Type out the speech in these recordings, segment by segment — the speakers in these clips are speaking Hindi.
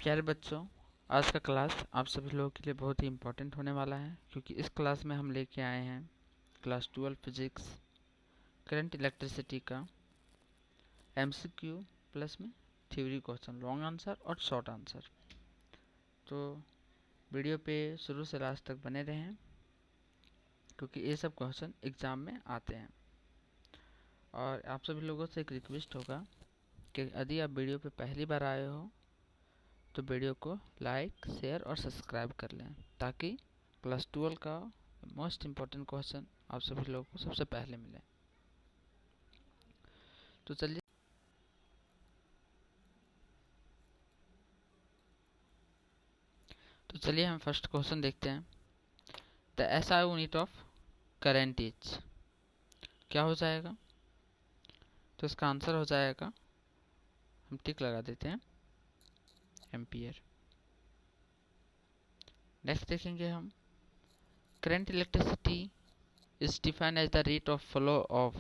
प्यारे बच्चों, आज का क्लास आप सभी लोगों के लिए बहुत ही इम्पोर्टेंट होने वाला है, क्योंकि इस क्लास में हम लेके आए हैं क्लास 12 फिजिक्स करंट इलेक्ट्रिसिटी का एमसीक्यू प्लस में थ्योरी क्वेश्चन, लॉन्ग आंसर और शॉर्ट आंसर। तो वीडियो पे शुरू से लास्ट तक बने रहें, क्योंकि ये सब क्वेश्चन एग्ज़ाम में आते हैं। और आप सभी लोगों से एक रिक्वेस्ट होगा कि यदि आप वीडियो पे पहली बार आए हो तो वीडियो को लाइक, शेयर और सब्सक्राइब कर लें, ताकि क्लास 12 का मोस्ट इम्पोर्टेंट क्वेश्चन आप सभी लोगों को सबसे पहले मिले। तो चलिए हम फर्स्ट क्वेश्चन देखते हैं। The SI unit of current is, क्या हो जाएगा? तो इसका आंसर हो जाएगा, हम टिक लगा देते हैं, एम्पियर। नेक्स्ट देखेंगे हम, current electricity is defined as the rate of flow of,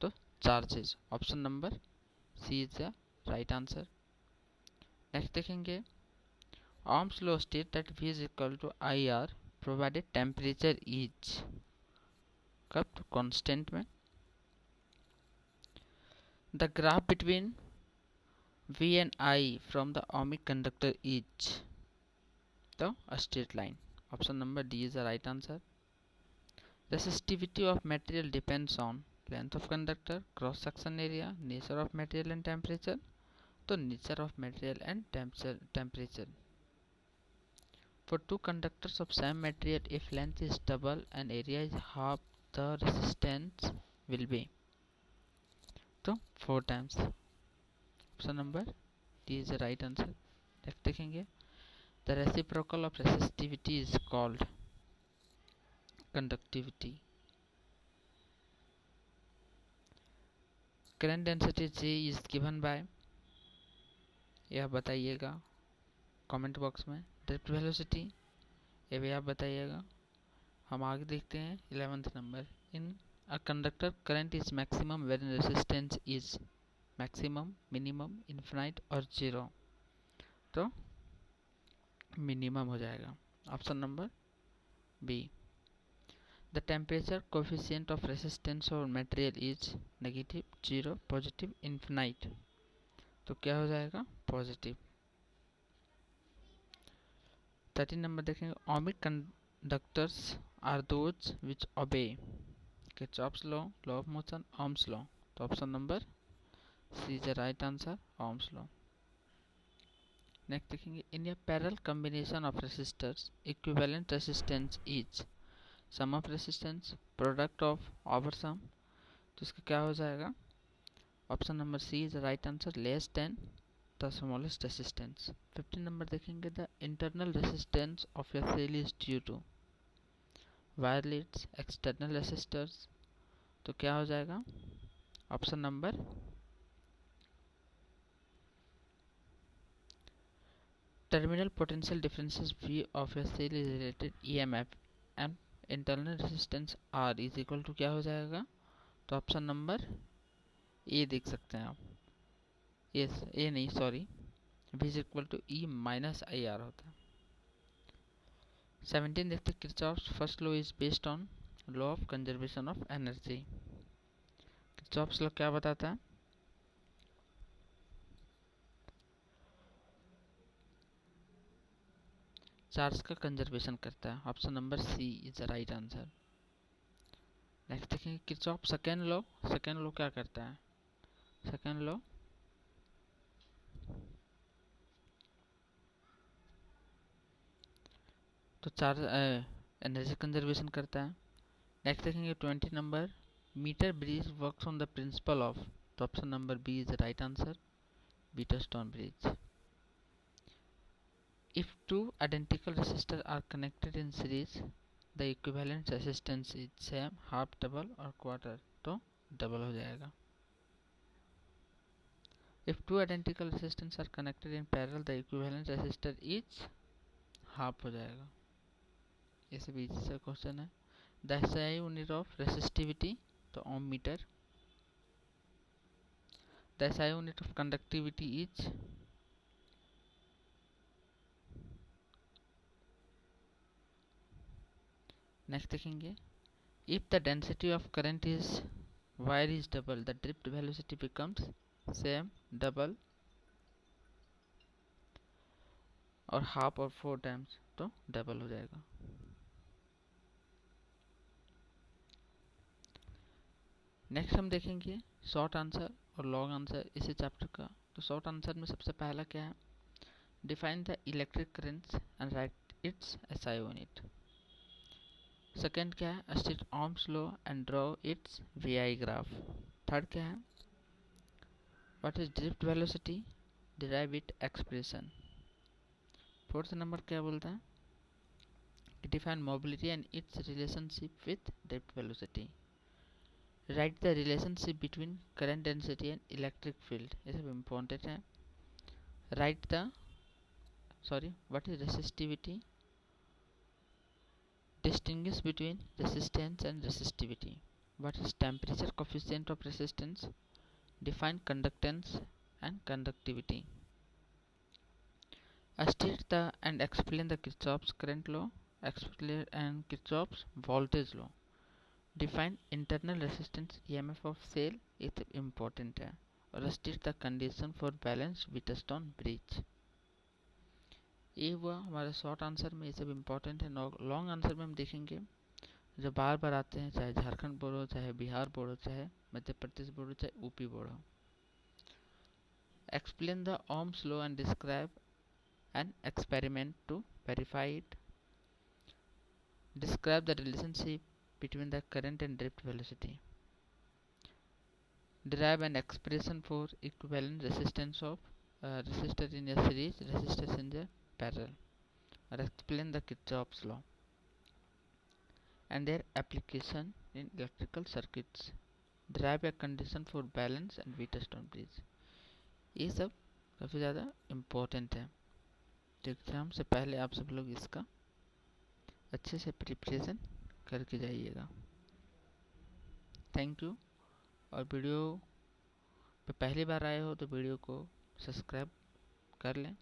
तो charges. Option number C is the right answer. Next देखेंगे, Ohm's law states that V is equal to IR provided temperature is, कब? तो constant में। The graph between V and I from the ohmic conductor is, तो a straight line. Option number D is the right answer. Resistivity of material depends on length of conductor, cross section area, nature of material and temperature, तो nature of material and temperature. For two conductors of same material, if length is double and area is half, the resistance will be, तो 4 times. Option number D is the right answer. Next देखेंगे, the reciprocal of resistivity is called conductivity. Current density J is given by, यह बताइएगा कमेंट बॉक्स में। ड्रिफ्ट वेलोसिटी, ये भी आप बताइएगा। हम आगे देखते हैं 11th number. In a conductor current is maximum when resistance is maximum, minimum, infinite और जीरो, तो मिनिमम हो जाएगा। Option number B. The temperature coefficient of resistance और material is negative, zero, positive, infinite, तो क्या हो जाएगा? पॉजिटिव। 13 नंबर देखेंगे, ohmic conductors are those which obey Kirchhoff's law, law of motion, Ohm's law, तो option number C is the right answer, Ohm's law. Next देखेंगे, in a parallel combination of resistors equivalent resistance is sum of resistance, product of, over sum, तो इसका क्या हो जाएगा? Option number C is the right answer, less than the smallest resistance. 15 number देखेंगे, the internal resistance of a cell is due to wire leads, external resistors, तो क्या हो जाएगा? Option number terminal potential differences V of a cell is related EMF and internal resistance R is equal to, क्या हो जाएगा? तो ऑप्शन नंबर ए देख सकते हैं आप, यस ए नहीं sorry, V is equal to E minus IR होता है। 17 देखते, Kirchhoff's first law is based on law of conservation of energy. Kirchhoff's law क्या बताता है? चार्ज का कंजर्वेशन करता है। Option number C is the right answer. Next देखेंगे, Kirchhoff second law, second law क्या करता है? सेकेंड लॉ तो चार्ज एनर्जी कंजर्वेशन करता है। नेक्स्ट देखेंगे 20 number, metre bridge works on the principle of, तो option number B is the right answer, बीटरस्टोन bridge. If two identical resistors are connected in series, the equivalent resistance is same, half, double और quarter, तो डबल हो जाएगा। If two identical resistors are connected in parallel, the equivalent resistor is half हो जाएगा। ये सब इजी सा क्वेश्चन है। The SI unit of resistivity, तो ohm metre. The SI unit of conductivity is, next देखेंगे, if the density of current is wire is double the drift velocity becomes same, double और हाफ और 4 टाइम्स तो डबल हो जाएगा। नेक्स्ट हम देखेंगे शॉर्ट आंसर और लॉन्ग आंसर इसी चैप्टर का। तो शॉर्ट आंसर में सबसे पहला क्या है, define the electric currents and right it's SI on it. Second क्या है, state ohm's law and draw it's VI graph. Third क्या है, what is drift velocity, derive it expression. Fourth number क्या बोलता है, define mobility and it's relationship with drift velocity. Right the relationship between current density and electric field, ये सब इम्पोर्टेंट है। Right the what is resistivity, distinguish between resistance and resistivity. What is temperature coefficient of resistance, define conductance and conductivity. State the and explain the Kirchhoff's current law, explain and Kirchhoff's voltage law. Define internal resistance EMF of cell, ये सब important है। और state the condition for balanced Wheatstone bridge। ये हुआ हमारे शॉर्ट आंसर में, ये सब इम्पोर्टेंट है। लॉन्ग आंसर में हम देखेंगे जो बार बार आते हैं, चाहे झारखंड बोर्ड हो, चाहे बिहार बोर्ड हो, चाहे मध्य प्रदेश बोर्ड हो, चाहे यूपी बोर्ड हो। Explain the ohm's law and describe an experiment to verify it. Describe the relationship between the current and drift velocity. derive an expression for equivalent resistance of resistor in a series, resistors in the parallel, or explain the Kirchhoff's law and their application in electrical circuits. Derive a condition for balance and Wheatstone bridge। ये सब काफ़ी ज़्यादा इम्पोर्टेंट है, तो एग्ज़ाम से पहले आप सब लोग इसका अच्छे से प्रिपरेशन करके जाइएगा। Thank you. और वीडियो पे पहली बार आए हो तो वीडियो को सब्सक्राइब कर लें।